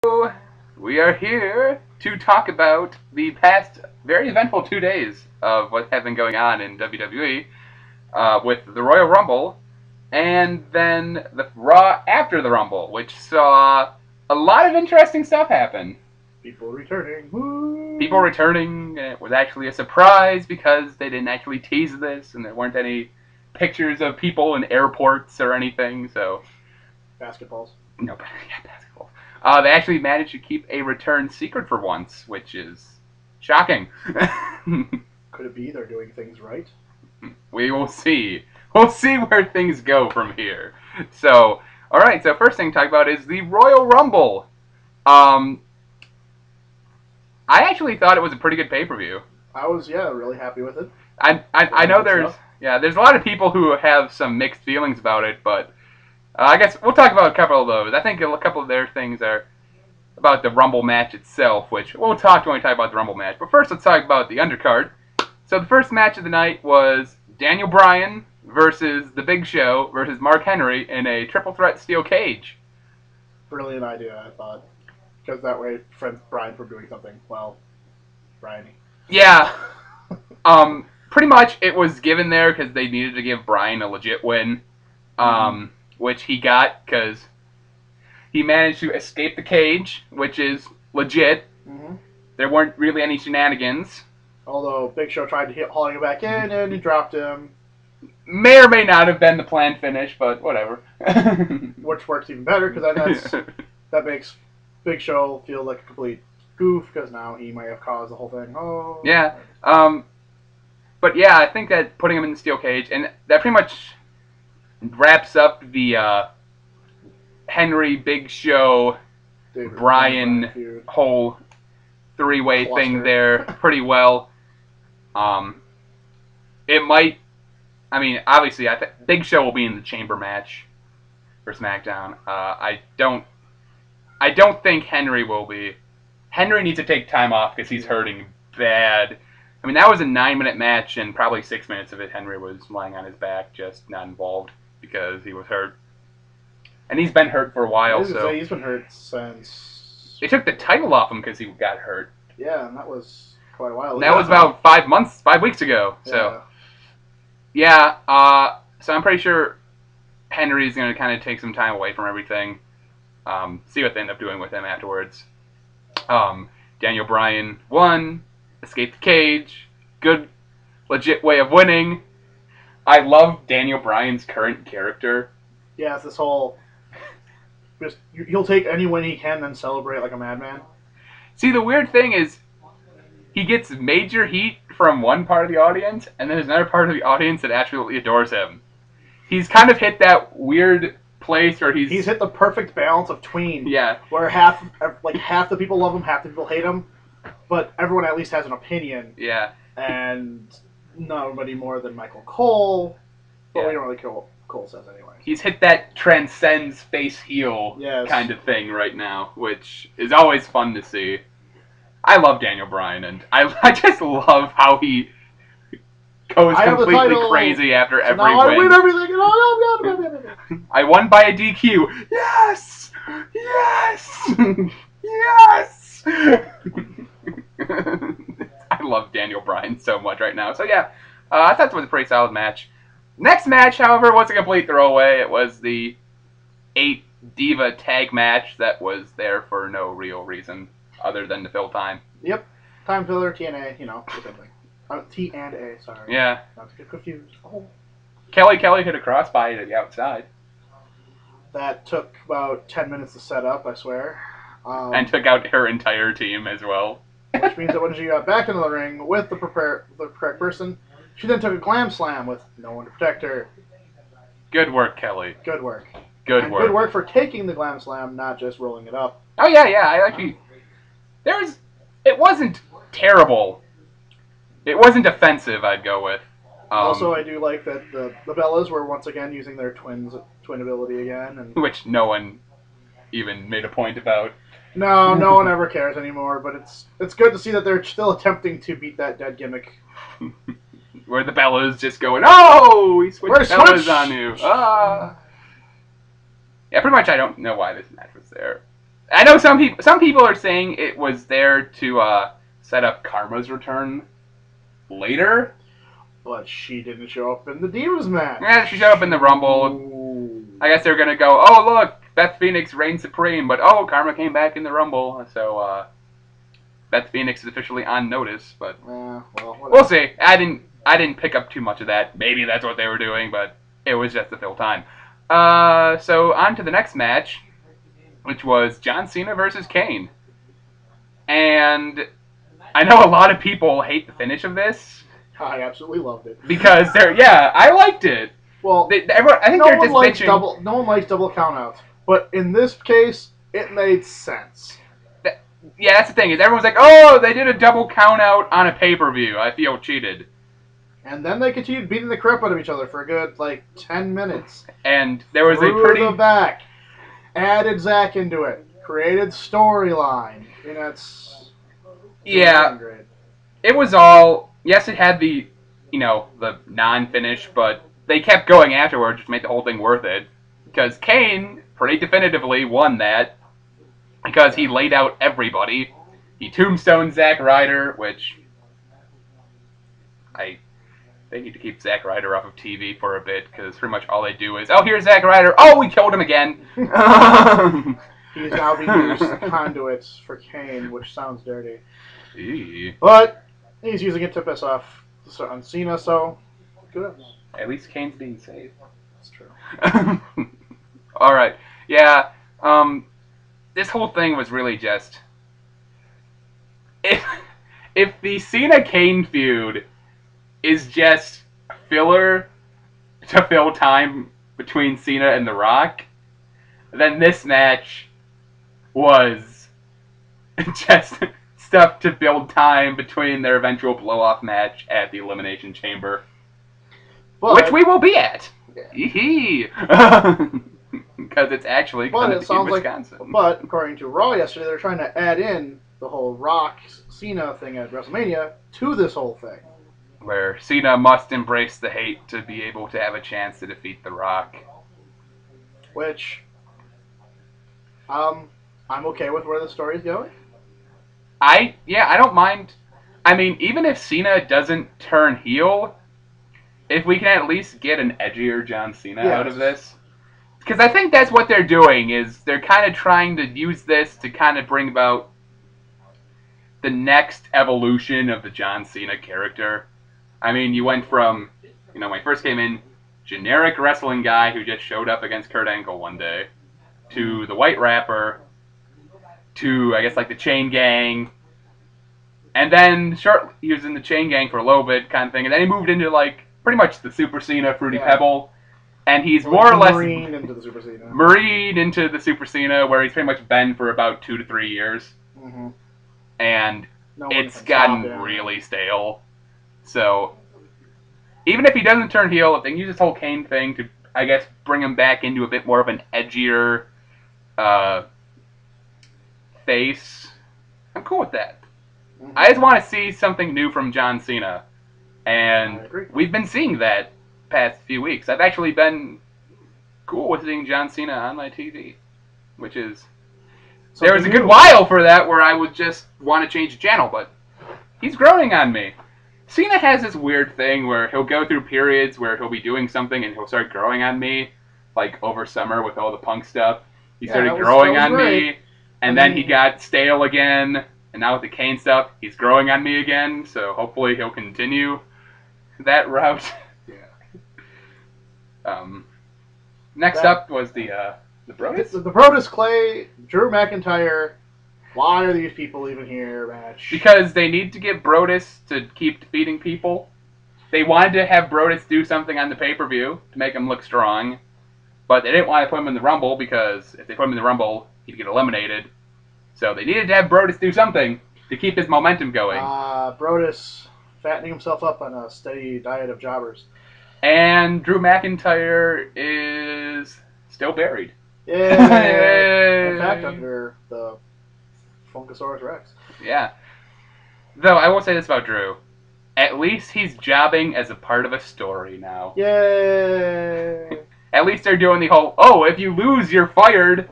So, we are here to talk about the past very eventful 2 days of what has been going on in WWE with the Royal Rumble and then the Raw after the Rumble, which saw a lot of interesting stuff happen. People returning. Woo! People returning. It was actually a surprise because they didn't actually tease this and there weren't any pictures of people in airports or anything, so... Basketballs. No, yeah, basketball. They actually managed to keep a return secret for once, which is shocking. Could it be they're doing things right? We will see. We'll see where things go from here. So, alright, so first thing to talk about is the Royal Rumble. I actually thought it was a pretty good pay-per-view. I was, really happy with it. I know there's a lot of people who have some mixed feelings about it, but I guess we'll talk about a couple of those. I think a couple of their things are about the Rumble match itself, which we'll talk when we talk about the Rumble match. But first, let's talk about the undercard. So the first match of the night was Daniel Bryan versus The Big Show versus Mark Henry in a triple threat steel cage. Brilliant idea, I thought. Because that way it prevents Brian from doing something. Well, Brian-y. Yeah. Pretty much it was given there because they needed to give Bryan a legit win. Which he got because he managed to escape the cage, which is legit. Mm-hmm. There weren't really any shenanigans. Although Big Show tried to hauling him back in and he dropped him. May or may not have been the planned finish, but whatever. Which works even better because that makes Big Show feel like a complete goof because now he might have caused the whole thing. Oh. Yeah. But yeah, I think that putting him in the steel cage, and that pretty much wraps up the Henry, Big Show, Bryan whole three-way thing there pretty well. It might, I mean, obviously, I think Big Show will be in the Chamber match for SmackDown. I don't think Henry will be. Henry needs to take time off because he's hurting bad. I mean, that was a 9-minute match, and probably 6 minutes of it, Henry was lying on his back, just not involved because he was hurt. And he's been hurt for a while, so... He's been hurt since... They took the title off him because he got hurt. Yeah, and that was quite a while ago. That was about 5 weeks ago, so... Yeah, so I'm pretty sure Henry's going to kind of take some time away from everything. See what they end up doing with him afterwards. Daniel Bryan won, escaped the cage, good, legit way of winning. I love Daniel Bryan's current character. Yeah, it's this whole... He'll take any win he can and celebrate like a madman. See, the weird thing is, he gets major heat from one part of the audience, and then there's another part of the audience that absolutely adores him. He's kind of hit that weird place where he's hit the perfect balance of tween. Yeah. Where half the people love him, half the people hate him, but everyone at least has an opinion. Yeah. And nobody more than Michael Cole. But we don't really care what Cole says anyway. He's hit that transcends face heel kind of thing right now, which is always fun to see. I love Daniel Bryan, and I just love how he goes completely crazy after every win. I win everything. I won by a DQ. Yes! Yes! Yes! I love Daniel Bryan so much right now. So yeah, I thought it was a pretty solid match. Next match, however, was a complete throwaway. It was the 8 Diva tag match that was there for no real reason other than to fill time. Yep. Time filler, TNA, the same thing. T and A, sorry. Yeah. Not to get confused. Oh. Kelly hit a crossbody to the outside. That took about 10 minutes to set up, I swear. And took out her entire team as well. Which means that when she got back into the ring with the correct person, she then took a glam slam with no one to protect her. Good work, Kelly. Good work. Good work. Good work for taking the glam slam, not just rolling it up. Oh yeah. I actually, it wasn't terrible. It wasn't offensive, I'd go with. Also, I do like that the Bellas were once again using their twin ability again, and which no one even made a point about. No one ever cares anymore. But it's good to see that they're still attempting to beat that dead gimmick. Where the Bellas just going, oh, we switched Bellas on you. Yeah, pretty much I don't know why this match was there. I know some people are saying it was there to set up Karma's return later. But she didn't show up in the Divas match. Yeah, she showed up in the Rumble. Ooh. I guess they're gonna go, oh look, Beth Phoenix reigned supreme, but oh, Karma came back in the Rumble, so Beth Phoenix is officially on notice. But well, we'll see. I didn't pick up too much of that. Maybe that's what they were doing, but it was just to fill time. So on to the next match, which was John Cena versus Kane, and I know a lot of people hate the finish of this. I absolutely loved it because I liked it. Well, I think they're just bitching. No one likes double countouts, but in this case, it made sense. Yeah, that's the thing. Is everyone's like, oh, they did a double countout on a pay-per-view. I feel cheated. And then they continued beating the crap out of each other for a good 10 minutes. And there was Through a pretty the back, added Zack into it, created storyline. Great. It was all. Yes, it had the the non-finish, but they kept going afterwards, which made the whole thing worth it. Because Kane pretty definitively won that. Because he laid out everybody. He tombstoned Zack Ryder, which they need to keep Zack Ryder off of TV for a bit, because pretty much all they do is, oh, here's Zack Ryder. Oh, we killed him again. He's now being used as conduits for Kane, which sounds dirty. Eee. But he's using it to piss off on Cena, so good. At least Kane's being safe. That's true. All right. Yeah. This whole thing was really just if the Cena Kane feud is just filler to fill time between Cena and The Rock, then this match was just stuff to build time between their eventual blow-off match at the Elimination Chamber, which we will be at. Because it's actually going to be in Wisconsin. But according to Raw yesterday, they're trying to add in the whole Rock Cena thing at WrestleMania to this whole thing, where Cena must embrace the hate to be able to have a chance to defeat The Rock. Which, I'm okay with where the story's going. I don't mind. I mean, even if Cena doesn't turn heel, if we can at least get an edgier John Cena out of this. Because I think that's what they're doing, is they're kind of trying to use this to kind of bring about the next evolution of the John Cena character. I mean, you went from, when he first came in, generic wrestling guy who just showed up against Kurt Angle one day, to the White Rapper, to, I guess, the Chain Gang, and then he was in the Chain Gang for a little bit, kind of thing, and then he moved into, pretty much the Super Cena, Fruity Pebble, and he's more or less Marine into the Super Cena. Marine into the Super Cena, where he's pretty much been for about 2 to 3 years. Mm-hmm. And it's gotten really stale. So, even if he doesn't turn heel, if they can use this whole Kane thing to, I guess, bring him back into a bit more of an edgier face, I'm cool with that. Mm-hmm. I just want to see something new from John Cena. And we've been seeing that past few weeks. I've actually been cool with seeing John Cena on my TV, which is... There was a good while for that where I would just want to change the channel, but he's growing on me. Cena has this weird thing where he'll go through periods where he'll be doing something and he'll start growing on me, like over summer with all the Punk stuff. He started growing on me, and then he got stale again, and now with the Kane stuff, he's growing on me again, so hopefully he'll continue that route. Next up was the Brodus? The Brodus Clay, Drew McIntyre, why are these people even here match? Because they need to get Brodus to keep defeating people. They wanted to have Brodus do something on the pay-per-view to make him look strong, but they didn't want to put him in the Rumble because if they put him in the Rumble, he'd get eliminated. So they needed to have Brodus do something to keep his momentum going. Brodus fattening himself up on a steady diet of jobbers. And Drew McIntyre is still buried. Yeah. In fact, under the Funkasaurus Rex. Yeah. Though, I will say this about Drew. At least he's jobbing as a part of a story now. Yay! At least they're doing the whole, oh, if you lose, you're fired.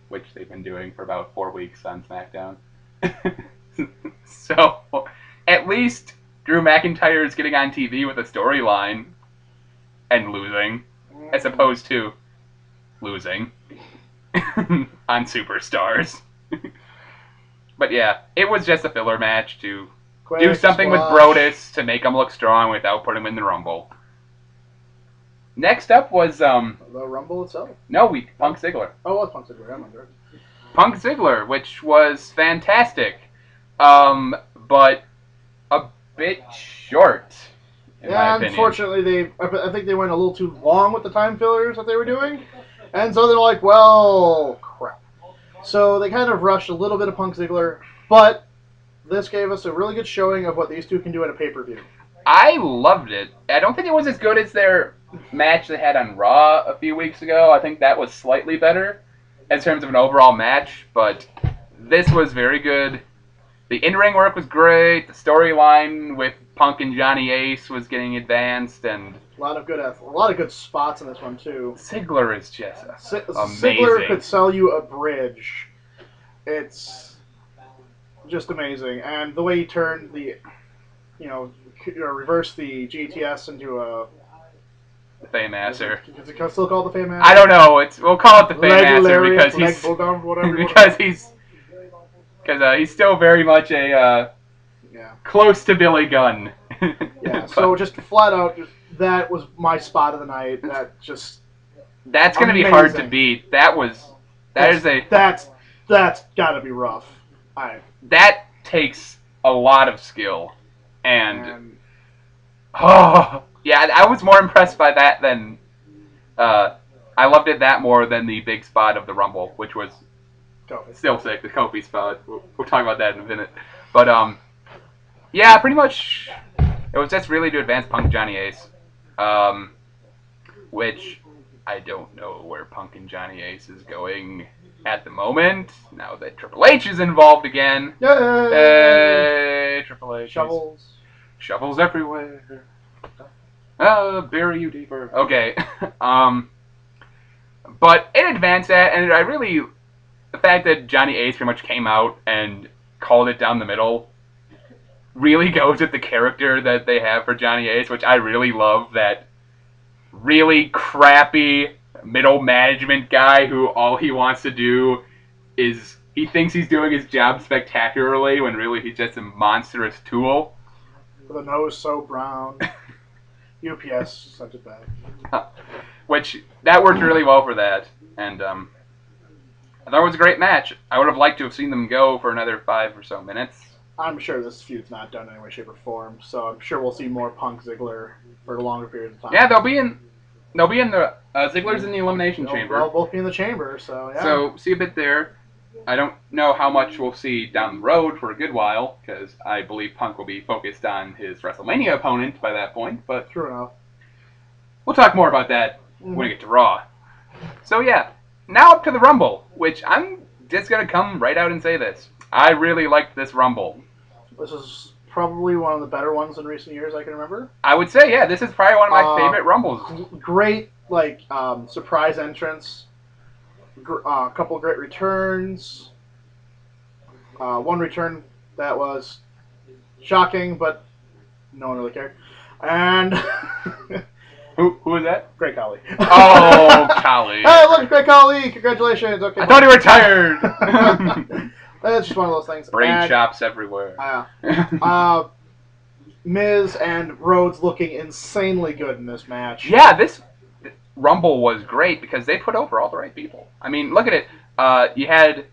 which they've been doing for about 4 weeks on SmackDown. So, at least Drew McIntyre is getting on TV with a storyline and losing, as opposed to losing on Superstars. But yeah, it was just a filler match to do something with Brodus to make him look strong without putting him in the Rumble. Next up was the Rumble itself. No, Punk Ziggler. Oh, it was Punk Ziggler. I'm under. Punk Ziggler, which was fantastic, but a bit short. In my opinion. Unfortunately, I think they went a little too long with the time fillers that they were doing, and so they're like, well, crap. So they kind of rushed a little bit of Punk Ziggler, but this gave us a really good showing of what these two can do at a pay-per-view. I loved it. I don't think it was as good as their match they had on Raw a few weeks ago. I think that was slightly better in terms of an overall match, but this was very good. The in-ring work was great. The storyline with Punk and Johnny Ace was getting advanced, and a lot of good spots in this one too. Ziggler is just amazing. Ziggler could sell you a bridge. It's just amazing, and the way he turned the, reversed the GTS into a Fameasser. Is it still called the Fameasser? I don't know. We'll call it the Fameasser because he's still very much a close to Billy Gunn. Yeah. So just flat out, that was my spot of the night. That's going to be hard to beat. That's got to be rough. That takes a lot of skill, and yeah, I was more impressed by that than I loved it that more than the big spot of the Rumble, which was still sick. The Kofi spot. We'll talk about that in a minute. But yeah, pretty much it was just really to advance Punk Johnny Ace, which I don't know where Punk and Johnny Ace is going at the moment. Now that Triple H is involved again. Yay! Hey, Triple H. Shovels everywhere. Bury you deeper. Okay. But it advanced that, and the fact that Johnny Ace pretty much came out and called it down the middle really goes with the character that they have for Johnny Ace, which I really love. That really crappy middle management guy who all he wants to do is he thinks he's doing his job spectacularly when really he's just a monstrous tool. With a nose so brown. UPS sent it back. Which, that worked really well for that. And I thought it was a great match. I would have liked to have seen them go for another 5 or so minutes. I'm sure this feud's not done in any way, shape, or form, so I'm sure we'll see more Punk Ziggler for a longer period of time. Yeah, they'll be in the Ziggler's in the Elimination Chamber. They'll both be in the chamber, so yeah. So see a bit there. I don't know how much we'll see down the road for a good while, because I believe Punk will be focused on his WrestleMania opponent by that point. But true enough. We'll talk more about that when we get to Raw. So yeah, now up to the Rumble, which I'm just gonna come right out and say this. I really liked this Rumble. This is probably one of the better ones in recent years I can remember. I would say, yeah, this is probably one of my favorite Rumbles. Great, surprise entrance. A couple of great returns. One return that was shocking, but no one really cared. And who was that? Great Khali. Oh, Khali. Hey, look, Great Khali! Congratulations. Okay. I thought he retired. It's just one of those things. Brain chops everywhere. Miz and Rhodes looking insanely good in this match. Yeah, this Rumble was great because they put over all the right people. I mean, look at it. You had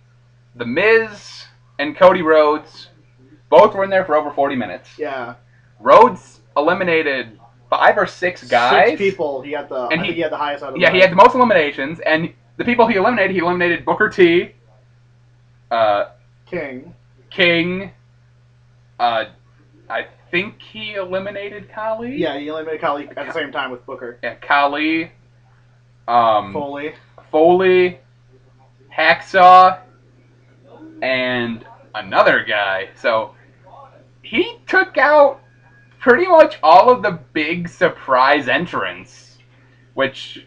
The Miz and Cody Rhodes. Both were in there for over 40 minutes. Yeah. Rhodes eliminated 5 or 6 guys. 6 people. He had the he had the highest out of he had the most eliminations. And the people he eliminated Booker T. King. I think he eliminated Khali. Yeah, he eliminated Khali at the same time with Booker. Yeah, Khali. Foley. Hacksaw. And another guy. So he took out pretty much all of the big surprise entrants. Which,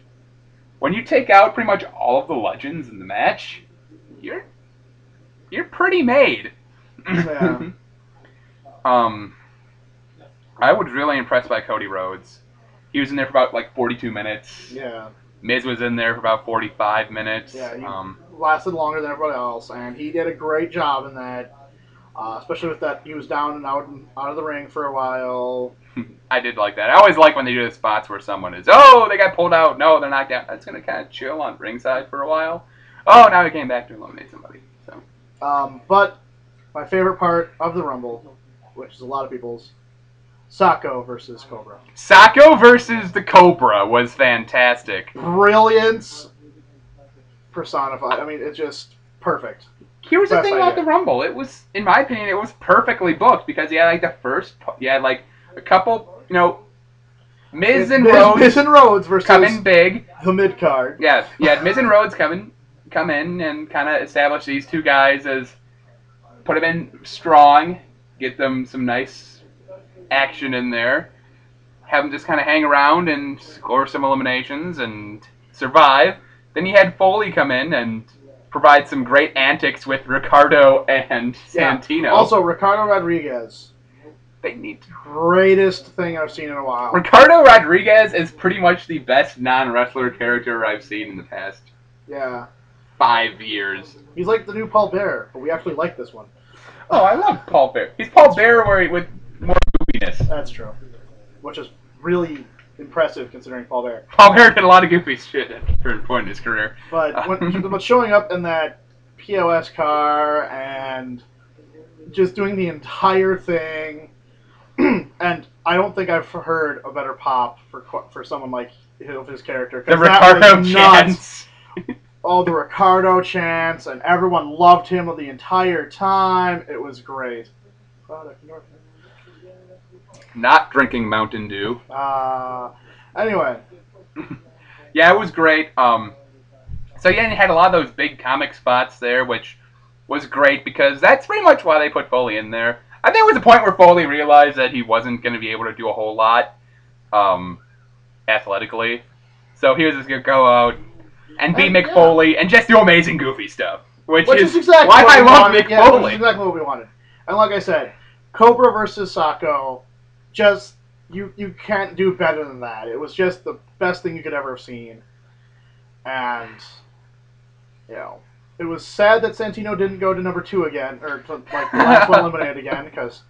when you take out pretty much all of the legends in the match, you're pretty made. Yeah. I was really impressed by Cody Rhodes. He was in there for about like 42 minutes. Yeah. Miz was in there for about 45 minutes. Yeah, he lasted longer than everybody else, and he did a great job in that. Especially with that, he was down and out of the ring for a while. I did like that. I always like when they do the spots where someone is, oh, they got pulled out. No, they're knocked down. That's going to kind of chill on ringside for a while. Oh, now he came back to eliminate somebody. So. But my favorite part of the Rumble, which is a lot of people's, Sacco versus Cobra. Sacco versus the Cobra was fantastic. Brilliance personified. I mean, it's just perfect. Here's the thing about the Rumble. It was, in my opinion, it was perfectly booked because you had like a couple, Miz and Rhodes versus come in big. The mid card. Yeah, you had Miz and Rhodes come in and kind of establish these two guys as, put them in strong, get them some nice action in there, have them just kind of hang around and score some eliminations and survive. Then you had Foley come in and provide some great antics with Ricardo and Santino. Yeah. Also, Ricardo Rodriguez. They need greatest thing I've seen in a while. Ricardo Rodriguez is pretty much the best non-wrestler character I've seen in the past 5 years. He's like the new Paul Bearer, but we actually like this one. Oh, I love Paul Bearer. He's Paul Bearer with more goofiness. That's true. Which is really impressive considering Paul Bearer. Paul Bearer did a lot of goofy shit at a certain point in his career. But but showing up in that POS car and just doing the entire thing, and I don't think I've heard a better pop for someone like his character. The Ricardo chants. Oh, the Ricardo chants, and everyone loved him the entire time. It was great. Not drinking Mountain Dew. Anyway. Yeah, it was great. So yeah, you had a lot of those big comic spots there, which was great because that's pretty much why they put Foley in there. I think it was a point where Foley realized that he wasn't going to be able to do a whole lot athletically. So he was just going to go out and be Mick Foley and just do amazing goofy stuff. Which is exactly why I love Mick Foley. Which is exactly what we wanted. And like I said, Cobra versus Sacco, just, you can't do better than that. It was just the best thing you could ever have seen. And, it was sad that Santino didn't go to number 2 again, or to, the last one eliminated again, because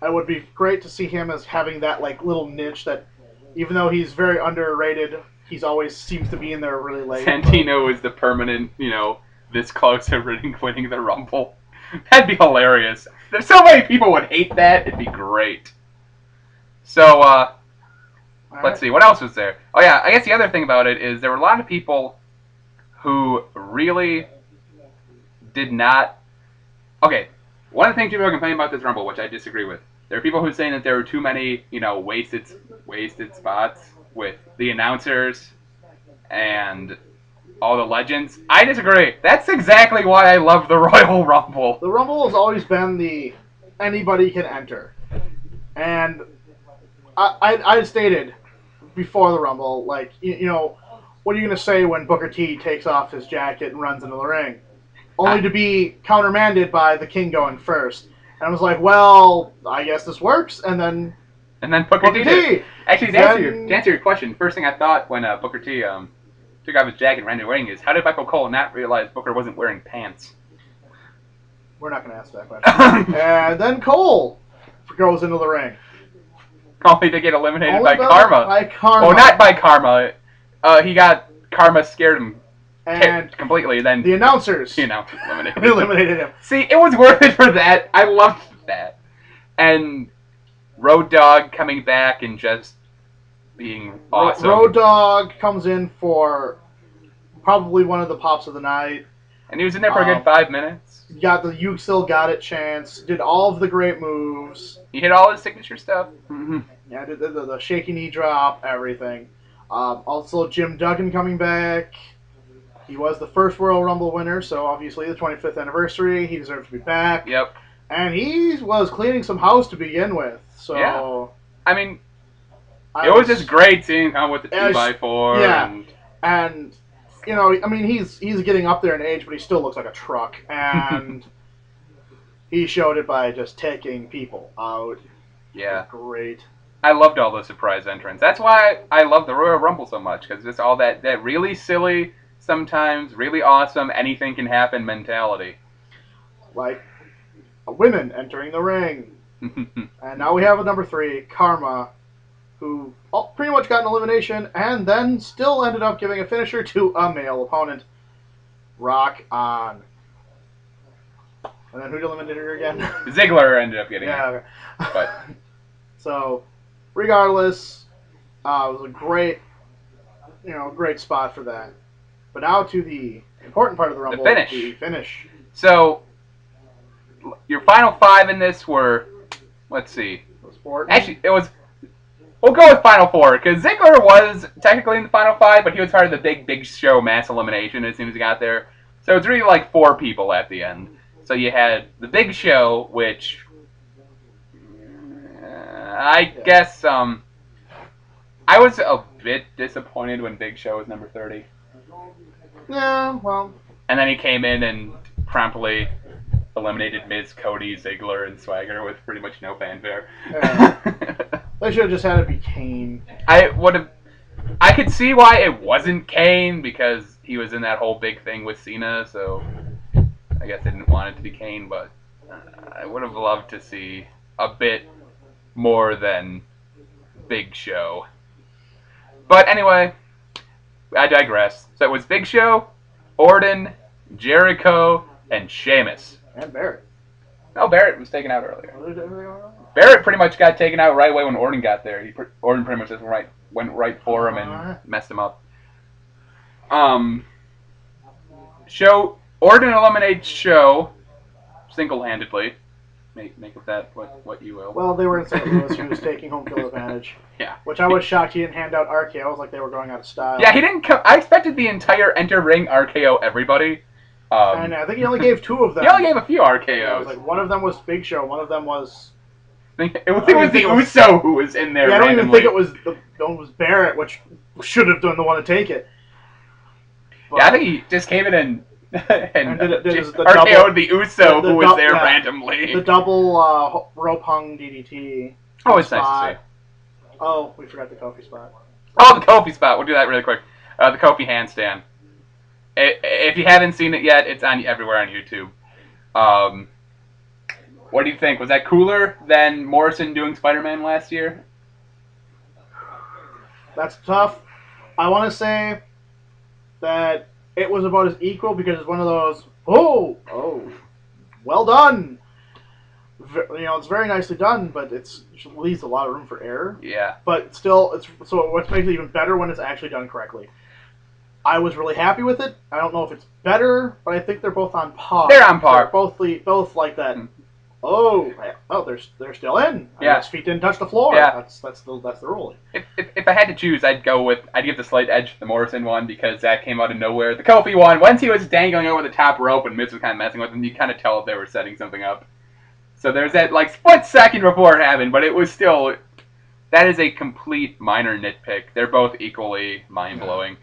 it would be great to see him as having that, little niche that, even though he's very underrated, he's always seems to be in there really late. Santino is the permanent, this close to winning the Rumble. That'd be hilarious. There's so many people would hate that, it'd be great. So, let's see, what else was there? Oh yeah, I guess the other thing about it is there were a lot of people who really did not... Okay, one of the things people are complaining about this Rumble, which I disagree with, there are people who are saying that there were too many, wasted spots with the announcers and all the legends. I disagree. That's exactly why I love the Royal Rumble. The Rumble has always been the anybody can enter. And I stated before the Rumble, what are you going to say when Booker T takes off his jacket and runs into the ring? Only to be countermanded by the King going first. And I was like, well, I guess this works. And then Booker T did. Actually, to answer your question, first thing I thought when Booker T took off his jacket and ran to the ring is, how did Michael Cole not realize Booker wasn't wearing pants? We're not going to answer that question. And then Cole goes into the ring. Only to get eliminated by Karma. By Karma. Oh, not by Karma. Karma scared him completely. Then the announcers, eliminated him. See, it was worth it for that. I loved that. And Road Dogg coming back and just being awesome. Road Dogg comes in for probably one of the pops of the night. And he was in there for a good 5 minutes. Got the "You Still Got It" chance. Did all of the great moves. He hit all his signature stuff. Mm-hmm. Yeah, did the shaky knee drop, everything. Also, Jim Duggan coming back. He was the first Royal Rumble winner, so obviously the 25th anniversary, he deserves to be back. Yep. And he was cleaning some house to begin with. So yeah. I mean, it was just great seeing him with the 2x4. Yeah. And you know, I mean, he's getting up there in age, but he still looks like a truck, and he showed it by just taking people out. Yeah. Great. I loved all the surprise entrants. That's why I love the Royal Rumble so much, because it's all that really silly, sometimes really awesome, anything can happen mentality. Like women entering the ring. And now we have a number 3, Karma, who pretty much got an elimination and then still ended up giving a finisher to a male opponent. Rock on. And then who eliminated her again? Ziggler ended up getting it. Okay. But so, regardless, it was a great spot for that. But now to the important part of the Rumble. The finish. So, your final 5 in this were, let's see. Actually, it was, we'll go with final 4, because Ziggler was technically in the final 5, but he was part of the Big Show mass elimination as soon as he got there. So it's really like 4 people at the end. So you had the Big Show, which I guess I was a bit disappointed when Big Show was number 30. Yeah, well. And then he came in and promptly eliminated Miz, Cody, Ziggler, and Swagger with pretty much no fanfare. Yeah. They should have just had it be Kane. I could see why it wasn't Kane, because he was in that whole big thing with Cena, so I guess they didn't want it to be Kane, but I would have loved to see a bit more than Big Show. But anyway, I digress. So it was Big Show, Orton, Jericho, and Sheamus. And Barrett. No, Barrett was taken out earlier. Barrett pretty much got taken out right away when Orton got there. Orton pretty much just went right for him and messed him up. Orton eliminates Show single-handedly. Make of that what you will. Well, they were in St. Louis. He was taking home field advantage. Yeah. Which I was shocked he didn't hand out RKOs like they were going out of style. Yeah, he didn't. I expected the entire enter ring RKO everybody. And I think he only gave 2 of them. He only gave a few RKOs. Yeah, it was like one of them was Big Show. One of them was. It was the Uso who was in there. Yeah, I don't randomly. even think it was the one was Barrett, which should have done the one to take it. But, yeah, I think he just came in and did the RKO'd the Uso who was there randomly. The double rope hung DDT. Oh, it's nice to see. Oh, we forgot the Kofi spot. Oh, the Kofi spot. We'll do that really quick. The Kofi handstand. If you haven't seen it yet, it's on everywhere on YouTube. What do you think? Was that cooler than Morrison doing Spider-Man last year? That's tough. I want to say that it was about as equal because it's one of those, oh, well done. You know, it's very nicely done, but it leaves a lot of room for error. Yeah. But still, so what makes it even better when it's actually done correctly. I was really happy with it. I don't know if it's better, but I think they're both on par. They're on par. They're both like that. Oh, they're still in. Yeah. His feet didn't touch the floor. Yeah. That's the rule. If I had to choose, I'd give the slight edge to the Morrison one because that came out of nowhere. The Kofi one, once he was dangling over the top rope and Miz was kind of messing with him, you kind of tell if they were setting something up. So there's that like split second before it happened, but it was still. That is a complete minor nitpick. They're both equally mind blowing.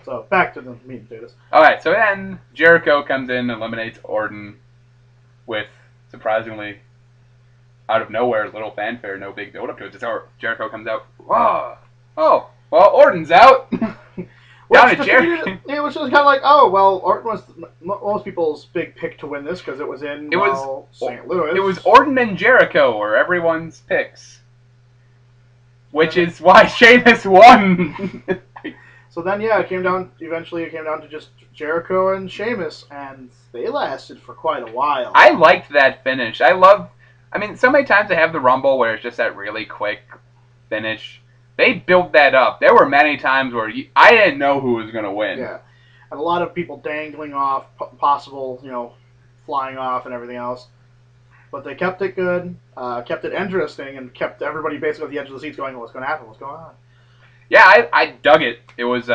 So back to the meat and potatoes. All right, so then Jericho comes in, eliminates Orton with surprisingly out of nowhere, little fanfare, no big build up to it. Just Jericho comes out. Whoa! Oh, well, Orton's out. Down to Jericho. It was just kind of like, oh, well, Orton was most people's big pick to win this because it was in St. Louis. It was Orton and Jericho were everyone's picks, which is why Sheamus won. So then, yeah, eventually it came down to just Jericho and Sheamus, and they lasted for quite a while. I liked that finish. I mean, so many times they have the Rumble where it's just that really quick finish. They built that up. There were many times where I didn't know who was going to win. Yeah, and a lot of people dangling off, possible, flying off and everything else. But they kept it good, kept it interesting, and kept everybody basically at the edge of the seats going, what's going to happen, what's going on? Yeah, I dug it. It was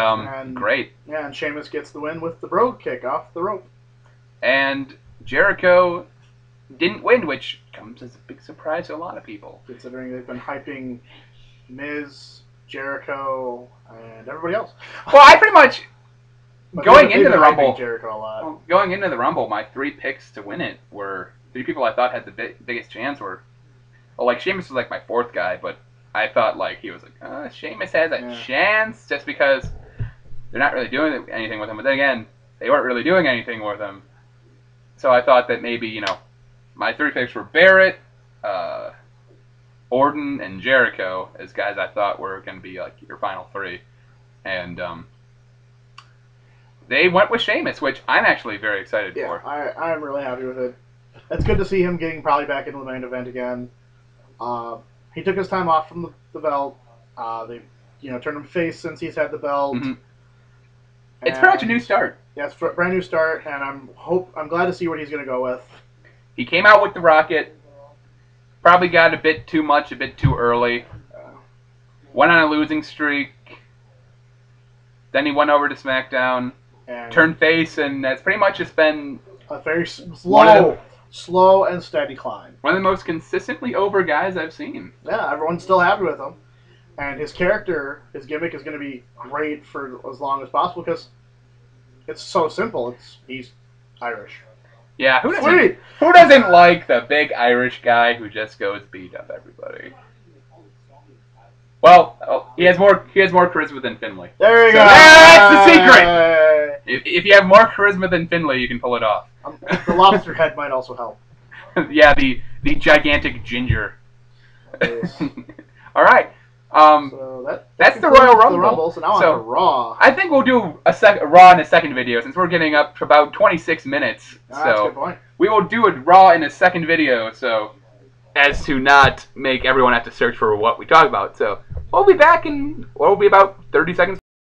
great. Yeah, and Sheamus gets the win with the Brogue kick off the rope. And Jericho didn't win, which comes as a big surprise to a lot of people. Considering they've been hyping Miz, Jericho, and everybody else. Well, I pretty much... going into the Rumble, Jericho a lot. going into the Rumble, my 3 picks to win it were 3 people I thought had the biggest chance. Were like Sheamus was like my 4th guy, but I thought like he was like Sheamus has a chance just because they're not really doing anything with him. But then again, they weren't really doing anything with him, so I thought that maybe my 3 picks were Barrett, Orton, and Jericho as guys I thought were going to be like your final 3, and they went with Sheamus, which I'm actually very excited for. I'm really happy with it. It's good to see him getting probably back into the main event again. He took his time off from the belt. They turned him face since he's had the belt. Mm-hmm. It's pretty much a new start. Yeah, it's a brand new start, and I'm glad to see what he's going to go with. He came out with the Rocket. Probably got a bit too much, a bit too early. Went on a losing streak. Then he went over to SmackDown, and turned face, and that's pretty much just been a very slow and steady climb. One of the most consistently over guys I've seen. Yeah, everyone's still happy with him. And his character, his gimmick is going to be great for as long as possible because it's so simple. He's Irish. Yeah, who doesn't like the big Irish guy who just goes beat up everybody? Well, he has more charisma than Finlay. There you go. That's the secret. If you have more charisma than Finlay, you can pull it off. The lobster head might also help. Yeah, the gigantic ginger. All right. So that's the Royal Rumble. So now on to Raw. I think we'll do a Raw in a second video since we're getting up to about 26 minutes. That's a good point. We will do a Raw in a second video, so as to not make everyone have to search for what we talk about. So we'll be back in about 30 seconds.